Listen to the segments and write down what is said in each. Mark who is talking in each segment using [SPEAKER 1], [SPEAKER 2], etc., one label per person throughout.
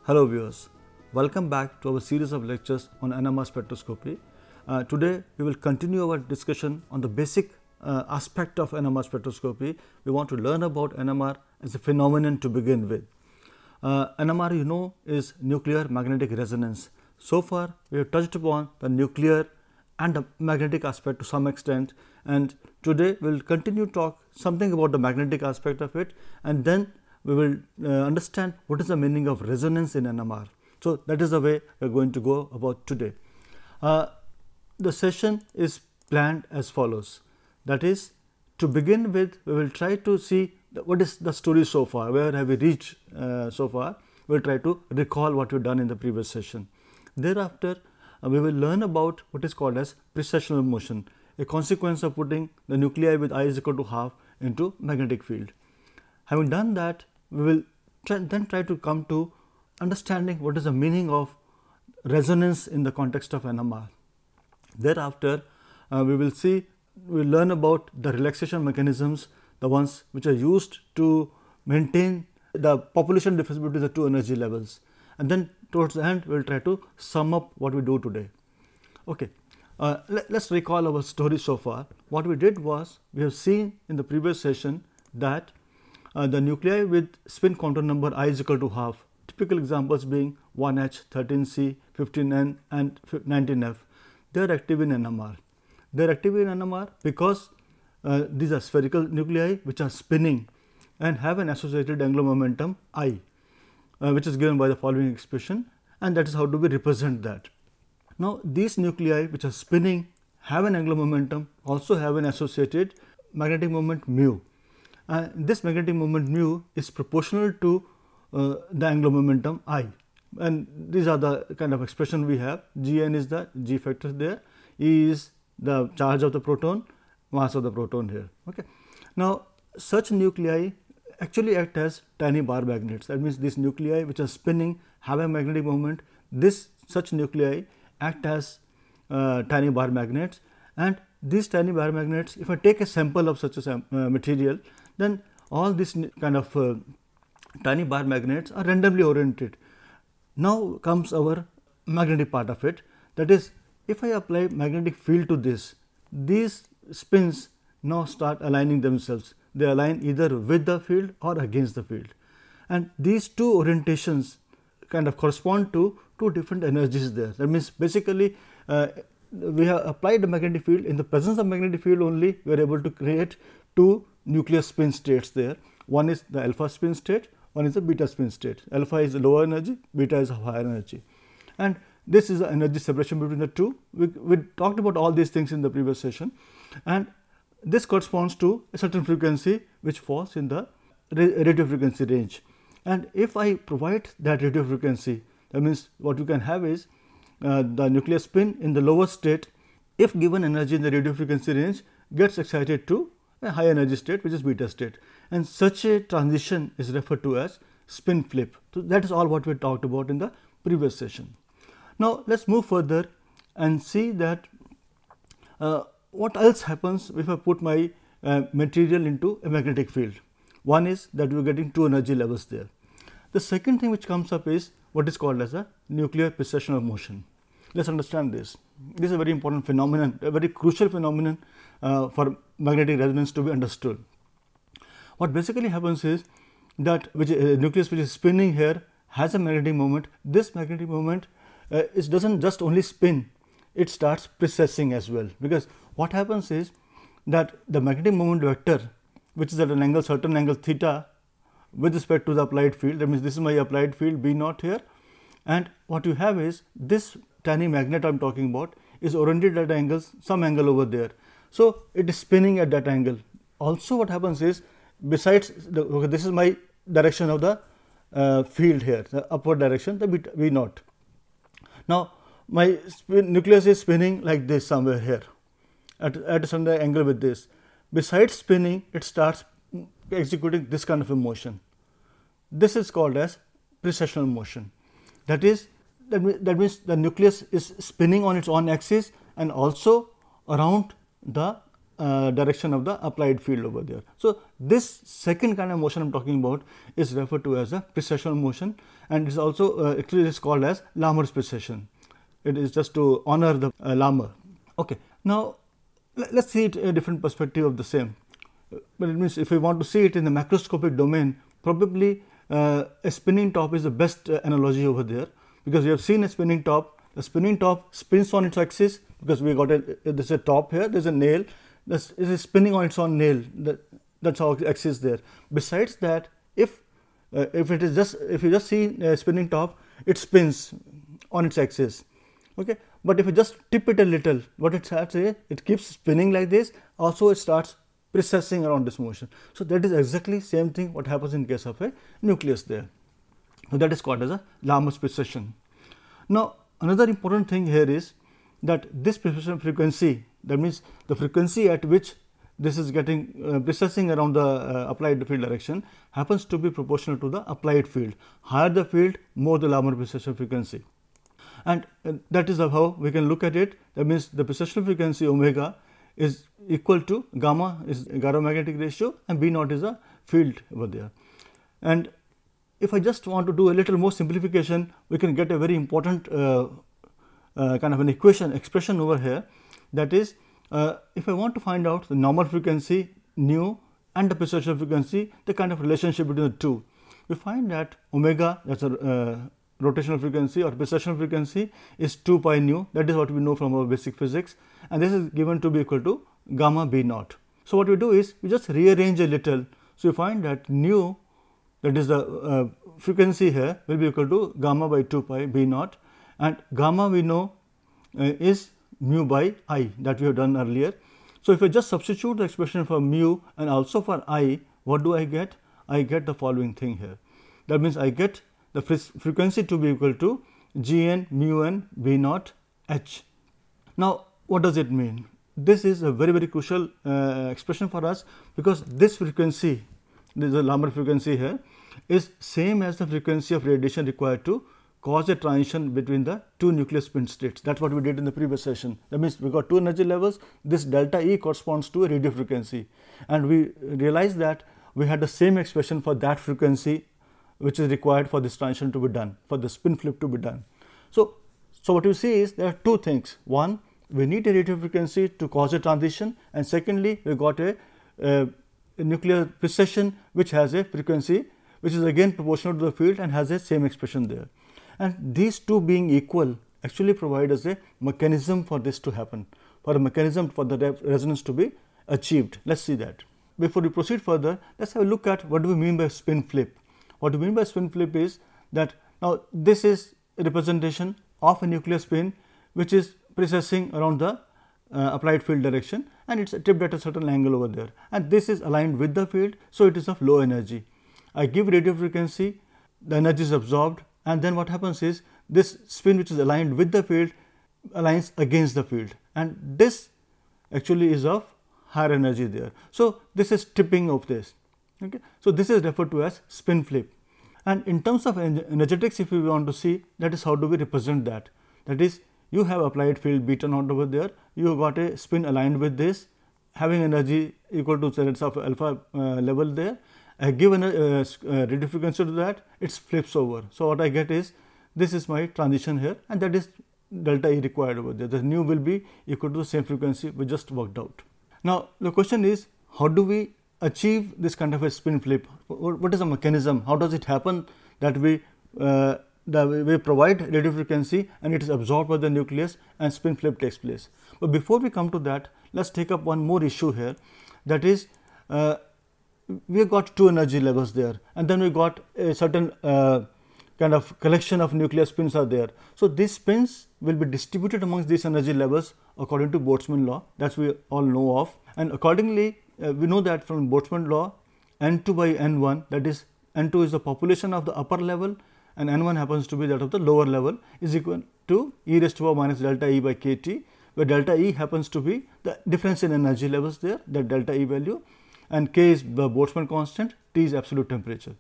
[SPEAKER 1] Hello viewers, welcome back to our series of lectures on NMR spectroscopy. Today we will continue our discussion on the basic aspect of NMR spectroscopy. We want to learn about NMR as a phenomenon to begin with. NMR, you know, is nuclear magnetic resonance. So far we have touched upon the nuclear and the magnetic aspect to some extent, and today we will continue to talk something about the magnetic aspect of it, and then we will understand what is the meaning of resonance in NMR. So, that is the way we are going to go about today. The session is planned as follows. That is, to begin with, we will try to see what is the story so far, where have we reached so far. We will try to recall what we have done in the previous session. Thereafter, we will learn about what is called as precessional motion, a consequence of putting the nuclei with I is equal to half into magnetic field. Having done that, we will then try to come to understanding what is the meaning of resonance in the context of NMR. Thereafter, we will learn about the relaxation mechanisms, the ones which are used to maintain the population difference between the two energy levels, and then towards the end we will try to sum up what we do today. Okay. Let us recall our story so far. What we did was, we have seen in the previous session that the nuclei with spin quantum number I is equal to half, typical examples being 1H, 13C, 15N and 19F, they are active in NMR. They are active in NMR because these are spherical nuclei which are spinning and have an associated angular momentum I, which is given by the following expression, and that is how do we represent that. Now, these nuclei which are spinning have an angular momentum, also have an associated magnetic moment mu. This magnetic moment mu is proportional to the angular momentum I, and these are the kind of expression we have. Gn is the G factor there, E is the charge of the proton, mass of the proton here. Okay. Now, such nuclei actually act as tiny bar magnets. That means, these nuclei which are spinning have a magnetic moment. Such nuclei act as tiny bar magnets, and these tiny bar magnets, if I take a sample of such a material, then all these kind of tiny bar magnets are randomly oriented. Now comes our magnetic part of it, that is, if I apply magnetic field to this, these spins now start aligning themselves. They align either with the field or against the field, and these two orientations kind of correspond to two different energies there. That means, basically we have applied the magnetic field. In the presence of magnetic field only, we are able to create two nuclear spin states there. One is the alpha spin state, one is the beta spin state. Alpha is lower energy, beta is higher energy, and this is the energy separation between the two. We talked about all these things in the previous session, and this corresponds to a certain frequency which falls in the radio frequency range. And if I provide that radio frequency, that means what you can have is the nuclear spin in the lower state, if given energy in the radio frequency range, gets excited to a high energy state, which is beta state, and such a transition is referred to as spin flip. So, that is all what we talked about in the previous session. Now, let us move further and see that what else happens if I put my material into a magnetic field. One is that we are getting two energy levels there. The second thing which comes up is what is called as a nuclear precessional motion. Let us understand this. This is a very important phenomenon, a very crucial phenomenon for magnetic resonance to be understood. What basically happens is that nucleus which is spinning here has a magnetic moment. This magnetic moment does not just only spin, it starts precessing as well, because what happens is that the magnetic moment vector, which is at an angle, certain angle theta, with respect to the applied field, that means this is my applied field B naught here, and what you have is this tiny magnet I am talking about is oriented at angles, some angle over there. So, it is spinning at that angle. Also what happens is, besides this is my direction of the field here, the upward direction, the V naught. Now, my nucleus is spinning like this somewhere here at a certain angle with this. Besides spinning, it starts executing this kind of a motion. This is called as precessional motion. That means the nucleus is spinning on its own axis and also around the direction of the applied field over there. So, this second kind of motion I am talking about is referred to as a precessional motion, and it is also actually it is called as Larmour's precession. It is just to honor the Larmour. Okay. Now, let us see it in a different perspective of the same. But it means if we want to see it in the macroscopic domain, probably a spinning top is the best analogy over there, because we have seen a spinning top. The spinning top spins on its axis, because we got there is a top here, there is a nail, this is spinning on its own nail. That's how axis there. Besides that, if it is just, if you just see a spinning top, it spins on its axis. Okay. But if you just tip it a little, what it starts is, it keeps spinning like this, also it starts precessing around this motion. So, that is exactly same thing what happens in case of a nucleus there. So, that is called as a Larmour's precession. Now, another important thing here is that this precession frequency, that means the frequency at which this is getting precessing around the applied field direction, happens to be proportional to the applied field. Higher the field, more the Larmour precession frequency. And that is how we can look at it. That means the precessional frequency omega is equal to gamma is gyromagnetic ratio, and B naught is a field over there. And if I just want to do a little more simplification, we can get a very important kind of an expression over here. That is, if I want to find out the normal frequency nu and the precessional frequency, the kind of relationship between the two, we find that omega, that is a rotational frequency or precessional frequency, is 2 pi nu. That is what we know from our basic physics, and this is given to be equal to gamma B naught. So, what we do is we just rearrange a little. So, we find that nu, that is the frequency here, will be equal to gamma by 2 pi B naught, and gamma we know is mu by I, that we have done earlier. So, if I just substitute the expression for mu and also for I, what do I get? I get the following thing here. That means, I get the frequency to be equal to Gn mu n B naught h. Now, what does it mean? This is a very crucial expression for us, because this frequency, this is the Larmour frequency here, is same as the frequency of radiation required to cause a transition between the two nuclear spin states. That is what we did in the previous session. That means, we got two energy levels, this delta E corresponds to a radio frequency, and we realized that we had the same expression for that frequency which is required for this transition to be done, for the spin flip to be done. So, what you see is there are two things. One, we need a radio frequency to cause a transition, and secondly, we got a nuclear precession which has a frequency which is again proportional to the field and has a same expression there. And these two being equal actually provide us a mechanism for this to happen, for a mechanism for the resonance to be achieved. Let us see that. Before we proceed further, let us have a look at what do we mean by spin flip. What we mean by spin flip is that now this is a representation of a nuclear spin which is precessing around the applied field direction, and it is tipped at a certain angle over there, and this is aligned with the field. So, it is of low energy. I give radio frequency, the energy is absorbed, and then what happens is this spin which is aligned with the field aligns against the field, and this actually is of higher energy there. So, this is tipping of this. Okay. So, this is referred to as spin flip, and in terms of energetics, if we want to see, that is how do we represent that. That is, you have applied field beta naught over there, you got a spin aligned with this having energy equal to Z of alpha level there. I give a radio frequency to that, it flips over. So, what I get is this is my transition here, and that is delta E required over there. The nu will be equal to the same frequency we just worked out. Now, the question is, how do we achieve this kind of a spin flip? What is the mechanism? How does it happen that we provide radio frequency and it is absorbed by the nucleus and spin flip takes place? But before we come to that, let us take up one more issue here, that is we have got two energy levels there, and then we got a certain kind of collection of nuclear spins are there. So, these spins will be distributed amongst these energy levels according to Boltzmann law, that we all know of, and accordingly we know that from Boltzmann law, N2 by N1, that is N2 is the population of the upper level and N1 happens to be that of the lower level, is equal to e raised to power minus delta E by kT, where delta E happens to be the difference in energy levels there, that delta E value, and K is the Boltzmann constant, T is absolute temperature.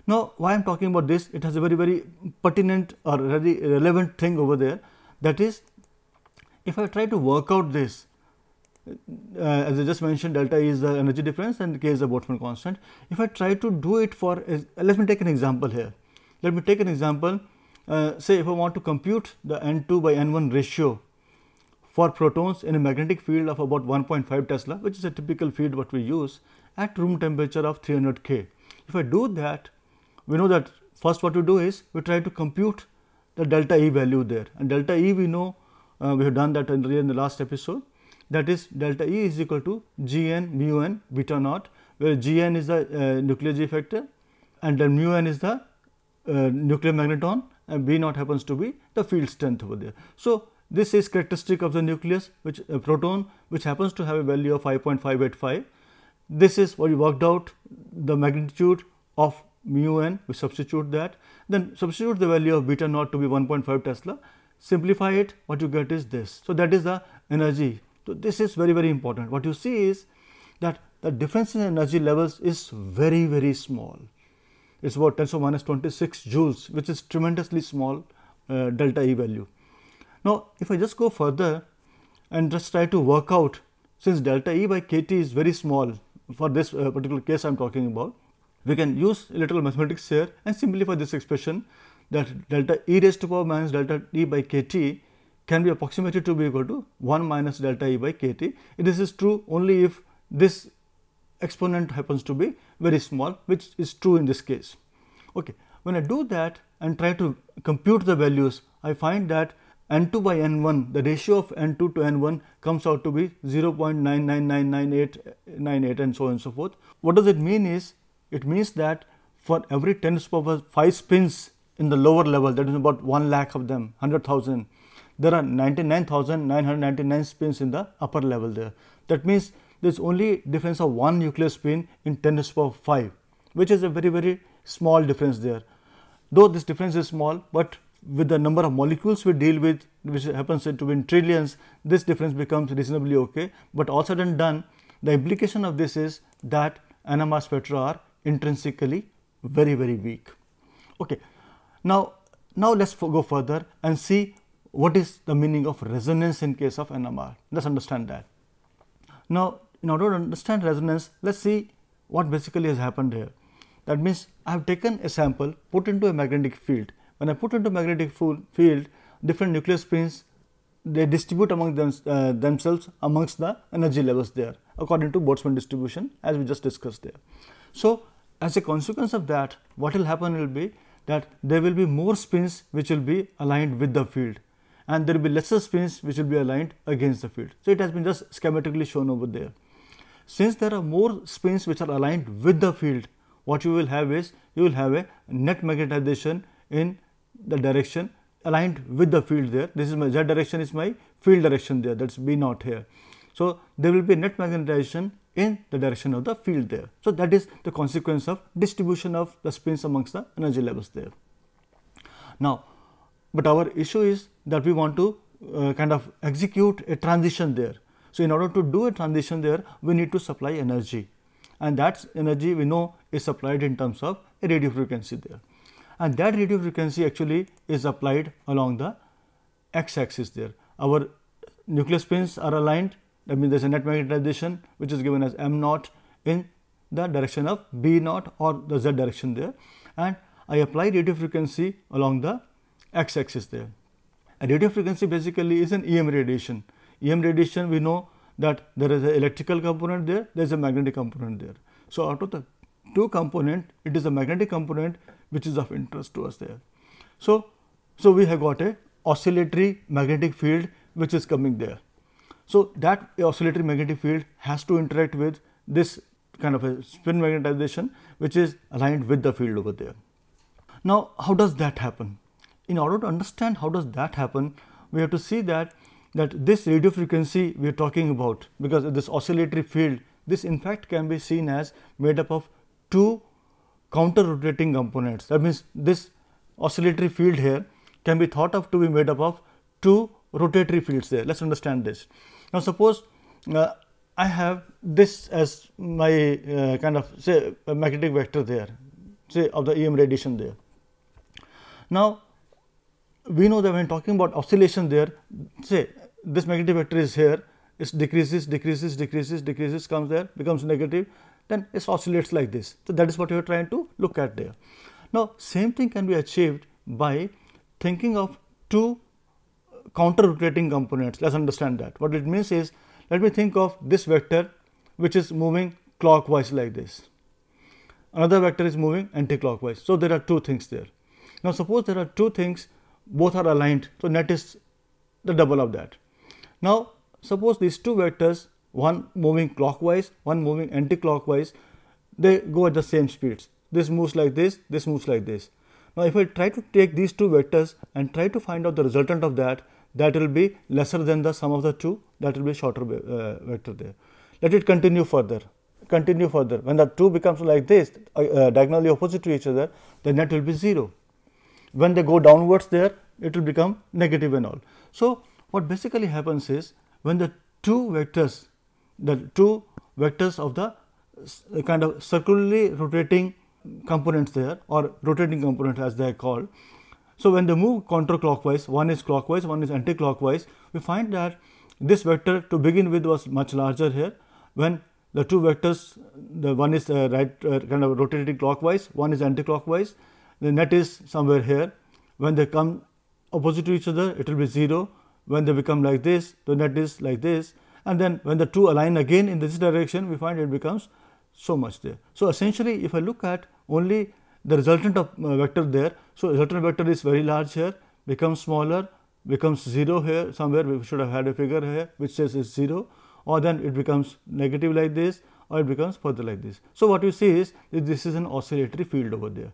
[SPEAKER 1] Now, why I am talking about this, it has a very pertinent or very relevant thing over there, that is, if I try to work out this, as I just mentioned, delta E is the energy difference and K is the Boltzmann constant. If I try to do it for, let me take an example here. Let me take an example, say if I want to compute the N2 by N1 ratio for protons in a magnetic field of about 1.5 Tesla, which is a typical field what we use at room temperature of 300 K. If I do that, we know that first what we do is we try to compute the delta E value there, and delta E we know, we have done that in the last episode, that is delta E is equal to Gn mu n beta naught, where Gn is the nuclear G factor and then mu n is the nuclear magneton and B naught happens to be the field strength over there. So, this is characteristic of the nucleus, which proton which happens to have a value of 5.585. This is what we worked out, the magnitude of mu n, we substitute that, then substitute the value of beta naught to be 1.5 Tesla, simplify it, what you get is this. So, that is the energy. So, this is very, very important. What you see is that the difference in energy levels is very, very small. It is about 10 to the minus 26 joules, which is tremendously small delta E value. Now, if I just go further and just try to work out, since delta E by kT is very small for this particular case I am talking about, we can use a little mathematics here and simplify this expression, that delta E raised to power minus delta E by kT can be approximated to be equal to 1 minus delta E by kT. This is true only if this exponent happens to be very small, which is true in this case. Okay. When I do that and try to compute the values, I find that N2 by N1, the ratio of N2 to N1 comes out to be 0.999998 and so on and so forth. What does it mean is, it means that for every 10 to the power 5 spins in the lower level, that is about 1 lakh of them, 100,000, there are 99,999 spins in the upper level there. That means there is only difference of 1 nuclear spin in 10 to the power 5, which is a very, very small difference there. Though this difference is small, but with the number of molecules we deal with, which happens to be in trillions, this difference becomes reasonably okay. But all said and done, the implication of this is that NMR spectra are intrinsically very, very weak. Okay. Now let us go further and see what is the meaning of resonance in case of NMR. Let us understand that. Now, in order to understand resonance, let us see what basically has happened here. That means, I have taken a sample, put into a magnetic field. When I put into magnetic field, different nuclear spins, they distribute among themselves amongst the energy levels there, according to Boltzmann distribution, as we just discussed there. So, as a consequence of that, what will happen will be that there will be more spins which will be aligned with the field, and there will be lesser spins which will be aligned against the field. So, it has been just schematically shown over there. Since there are more spins which are aligned with the field, what you will have is, you will have a net magnetization in the direction aligned with the field there. This is my z direction, is my field direction there, that is B naught here. So, there will be net magnetization in the direction of the field there. So, that is the consequence of distribution of the spins amongst the energy levels there. Now, but our issue is that we want to kind of execute a transition there. So, in order to do a transition there, we need to supply energy, and that energy we know is supplied in terms of a radio frequency there, and that radio frequency actually is applied along the x axis there. Our nuclear spins are aligned, that means there is a net magnetization which is given as m naught in the direction of B naught or the z direction there, and I apply radio frequency along the x axis there. A radio frequency basically is an EM radiation. EM radiation, we know that there is an electrical component there, there is a magnetic component there. So, out of the two component, it is the magnetic component which is of interest to us there. So, we have got a oscillatory magnetic field which is coming there. So, that oscillatory magnetic field has to interact with this kind of a spin magnetization which is aligned with the field over there. Now, how does that happen? In order to understand how does that happen, we have to see that this radio frequency we are talking about, because this oscillatory field, this in fact can be seen as made up of two counter rotating components. That means, this oscillatory field here can be thought of to be made up of two rotatory fields there. Let us understand this. Now, suppose I have this as my kind of say a magnetic vector there, say of the EM radiation there. Now, we know that when talking about oscillation there, say this magnetic vector is here, it decreases, decreases, decreases, decreases, comes there, becomes negative, then it oscillates like this. So, that is what you are trying to look at there. Now, same thing can be achieved by thinking of two counter rotating components. Let us understand that. What it means is, let me think of this vector which is moving clockwise like this. Another vector is moving anti-clockwise. So, there are two things there. Now, suppose there are two things, both are aligned. So, net is the double of that. Now, suppose these two vectors, one moving clockwise, one moving anti-clockwise, they go at the same speeds. This moves like this moves like this. Now, if I try to take these two vectors and try to find out the resultant of that, that will be lesser than the sum of the two, that will be shorter vector there. Let it continue further, continue further. When the two becomes like this, diagonally opposite to each other, the net will be 0. When they go downwards there, it will become negative and all. So, what basically happens is, when the two vectors of the kind of circularly rotating components there, or rotating component as they are called. So, when they move counterclockwise, one is clockwise, one is anti-clockwise, we find that this vector to begin with was much larger here. When the two vectors, the one is kind of rotating clockwise, one is anti-clockwise, the net is somewhere here. When they come opposite to each other, it will be 0. When they become like this, the net is like this, and then when the two align again in this direction, we find it becomes so much there. So, essentially, if I look at only the resultant of vector there, so resultant vector is very large here, becomes smaller, becomes 0 here, somewhere we should have had a figure here which says is 0, or then it becomes negative like this, or it becomes further like this. So, what you see is that this is an oscillatory field over there.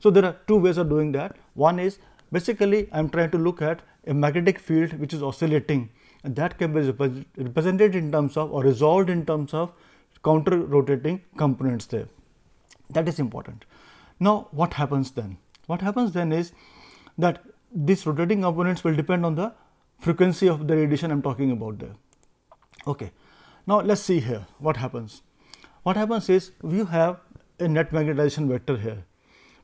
[SPEAKER 1] So, there are two ways of doing that. One is basically I am trying to look at a magnetic field which is oscillating, and that can be represented in terms of, or resolved in terms of, counter rotating components there. That is important. Now, what happens then? What happens then is that these rotating components will depend on the frequency of the radiation I am talking about there. Okay. Now, let us see here what happens. What happens is, we have a net magnetization vector here,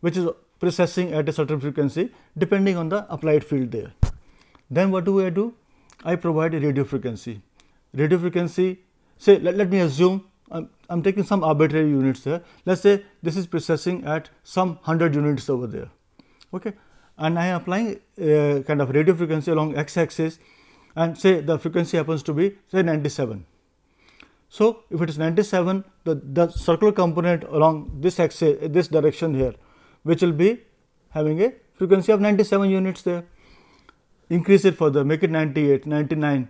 [SPEAKER 1] which is precessing at a certain frequency depending on the applied field there. Then what do? I provide a radio frequency. Radio frequency, say let me assume I am taking some arbitrary units there. Let us say this is precessing at some 100 units over there, okay, and I am applying a kind of radio frequency along x axis, and say the frequency happens to be say 97. So, if it is 97, the circular component along this axis, this direction here, which will be having a frequency of 97 units there. Increase it further, make it 98, 99,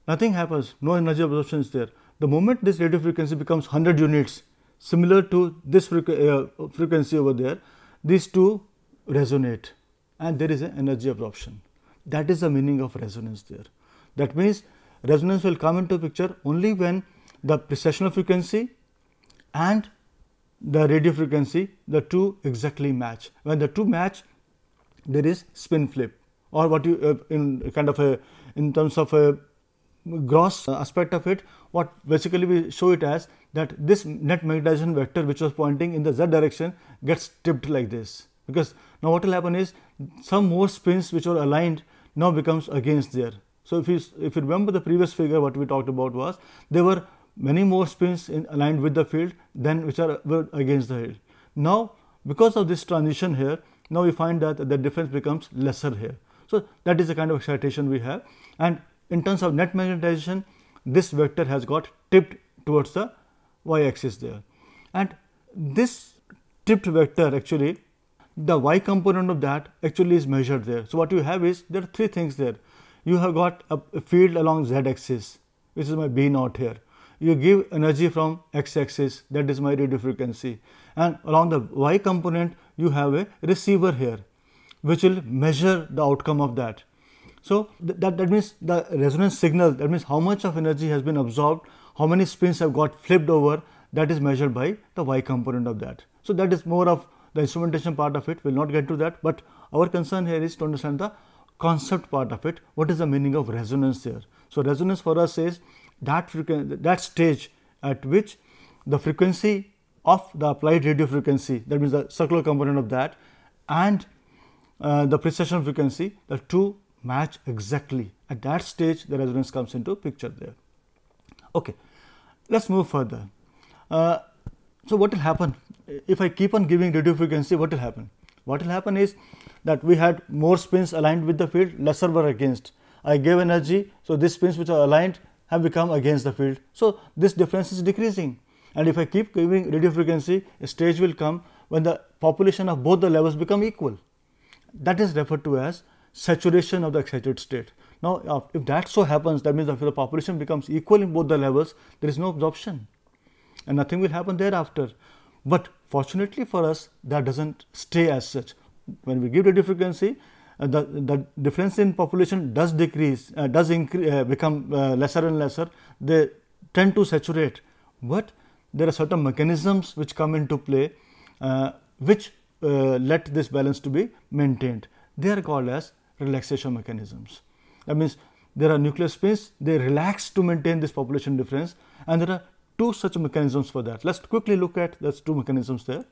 [SPEAKER 1] nothing happens, no energy absorption is there. The moment this radio frequency becomes 100 units, similar to this frequency over there, these two resonate and there is an energy absorption. That is the meaning of resonance there. That means, resonance will come into picture only when the precessional frequency and the radio frequency, the two exactly match. When the two match, there is spin flip, or what you in kind of a, in terms of a gross aspect of it, what basically we show it as that this net magnetization vector which was pointing in the z direction gets tipped like this, because now what will happen is some more spins which were aligned now becomes against there. So, if you remember the previous figure, what we talked about was there were many more spins aligned with the field than which were against the field. Now, because of this transition here, now we find that the difference becomes lesser here. So, that is the kind of excitation we have, and in terms of net magnetization, this vector has got tipped towards the y axis there, and this tipped vector actually, the y component of that actually is measured there. So, what you have is, there are three things there. You have got a field along z axis, which is my B naught here. You give energy from x axis, that is my radio frequency, and along the y component you have a receiver here which will measure the outcome of that. So, that means the resonance signal, that means how much of energy has been absorbed, how many spins have got flipped over, that is measured by the y component of that. So, that is more of the instrumentation part of it, we will not get to that, but our concern here is to understand the concept part of it, what is the meaning of resonance here. So, resonance for us is that stage at which the frequency of the applied radio frequency, that means the circular component of that, and the precession frequency, the two match exactly. At that stage, the resonance comes into picture there. Okay, let's move further. So what will happen if I keep on giving radio frequency? What will happen? What will happen is that we had more spins aligned with the field, lesser were against. I gave energy, so these spins which are aligned have become against the field. So this difference is decreasing, and if I keep giving radio frequency, a stage will come when the population of both the levels become equal. That is referred to as saturation of the excited state. Now, if that so happens, that means that if the population becomes equal in both the levels, there is no absorption and nothing will happen thereafter. But fortunately for us, that does not stay as such. When we give radio frequency, the difference in population does decrease, become lesser and lesser. They tend to saturate, but there are certain mechanisms which come into play which let this balance to be maintained. They are called as relaxation mechanisms. That means there are nuclear spins, they relax to maintain this population difference, and there are two such mechanisms for that. Let's quickly look at those two mechanisms there.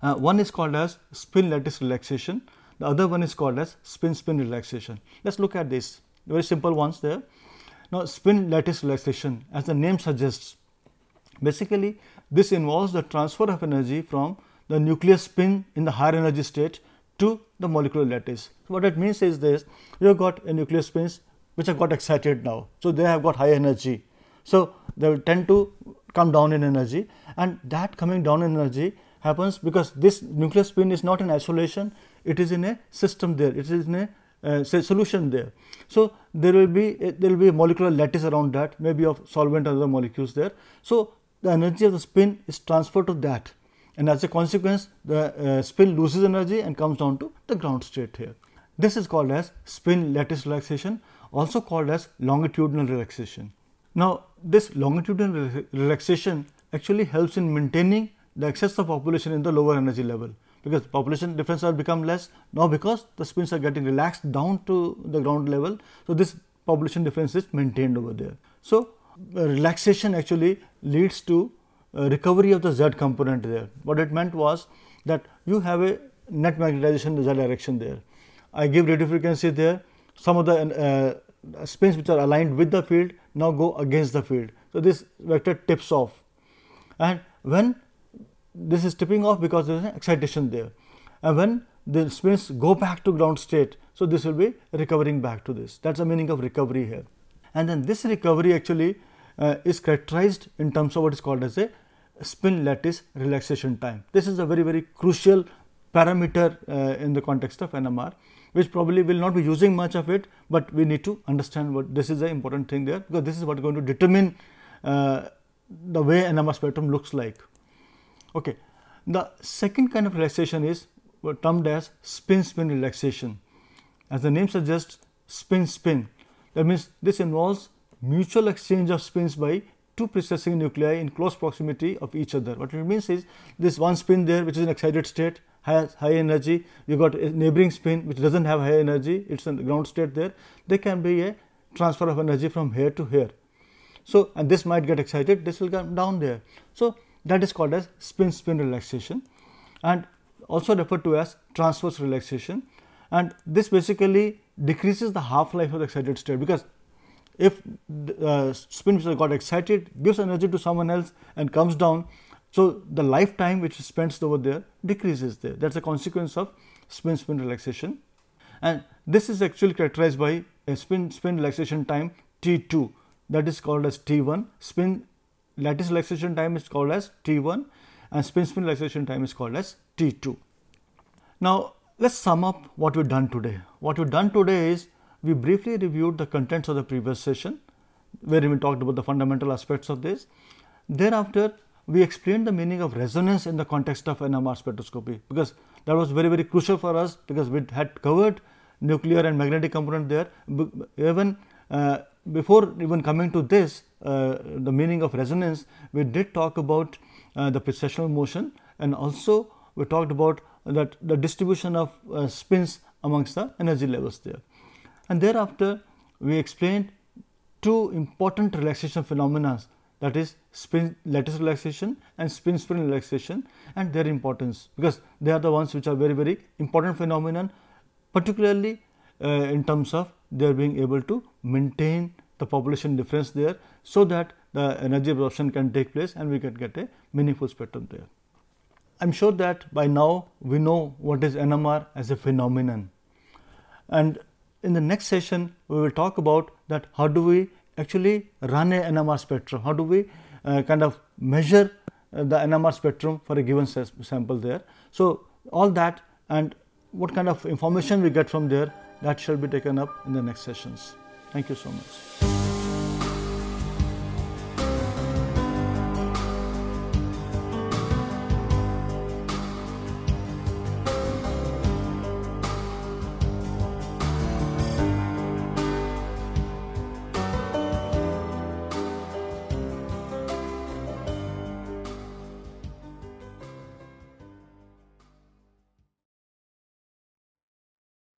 [SPEAKER 1] One is called as spin lattice relaxation, the other one is called as spin-spin relaxation. Let's look at this, very simple ones there. Now, spin lattice relaxation, as the name suggests, basically this involves the transfer of energy from the nuclear spin in the higher energy state to the molecular lattice. So what it means is this: you have got a nuclear spins which have got excited now, so they have got high energy. So they will tend to come down in energy, and that coming down in energy happens because this nuclear spin is not in isolation, it is in a system there, it is in a solution there. So there will be a molecular lattice around that, maybe of solvent or other molecules there. So the energy of the spin is transferred to that, and as a consequence the spin loses energy and comes down to the ground state here. This is called as spin lattice relaxation, also called as longitudinal relaxation. Now, this longitudinal relaxation actually helps in maintaining the excess of population in the lower energy level, because population difference has become less now because the spins are getting relaxed down to the ground level. So this population difference is maintained over there. So relaxation actually leads to recovery of the Z component there. What it meant was that you have a net magnetization in the Z direction there. I give radio frequency there, some of the spins which are aligned with the field now go against the field. So this vector tips off, and when this is tipping off because there is an excitation there, and when the spins go back to ground state, so this will be recovering back to this. That is the meaning of recovery here. And then this recovery actually is characterized in terms of what is called as a spin lattice relaxation time. This is a very, very crucial parameter in the context of NMR, which probably will not be using much of it, but we need to understand what this is the important thing there, because this is what is going to determine the way NMR spectrum looks like. Okay. The second kind of relaxation is termed as spin-spin relaxation. As the name suggests, spin-spin, that means this involves mutual exchange of spins by two precessing nuclei in close proximity of each other. What it means is, this one spin there which is in excited state has high energy, you got a neighboring spin which does not have high energy, it is in the ground state there. There can be a transfer of energy from here to here. So, and this might get excited, this will come down there. So, that is called as spin-spin relaxation, and also referred to as transverse relaxation, and this basically decreases the half-life of the excited state, because if the spin which has got excited gives energy to someone else and comes down, so the lifetime which is spent over there decreases there. That is a consequence of spin-spin relaxation, and this is actually characterized by a spin-spin relaxation time T2, that is called as T1, spin lattice relaxation time is called as T1, and spin-spin relaxation time is called as T2. Now, let us sum up what we have done today. What we have done today is, we briefly reviewed the contents of the previous session, where we talked about the fundamental aspects of this. Thereafter, we explained the meaning of resonance in the context of NMR spectroscopy, because that was very, very crucial for us, because we had covered nuclear and magnetic component there. Even before even coming to this, the meaning of resonance, we did talk about the precessional motion, and also we talked about that the distribution of spins amongst the energy levels there. And thereafter, we explained two important relaxation phenomena, that is spin lattice relaxation and spin-spin relaxation, and their importance, because they are the ones which are very, very important phenomenon, particularly in terms of their being able to maintain the population difference there, so that the energy absorption can take place and we can get a meaningful spectrum there. I am sure that by now we know what is NMR as a phenomenon, and in the next session we will talk about that how do we actually run a NMR spectrum, how do we kind of measure the NMR spectrum for a given sample there. So, all that and what kind of information we get from there, that shall be taken up in the next sessions. Thank you so much.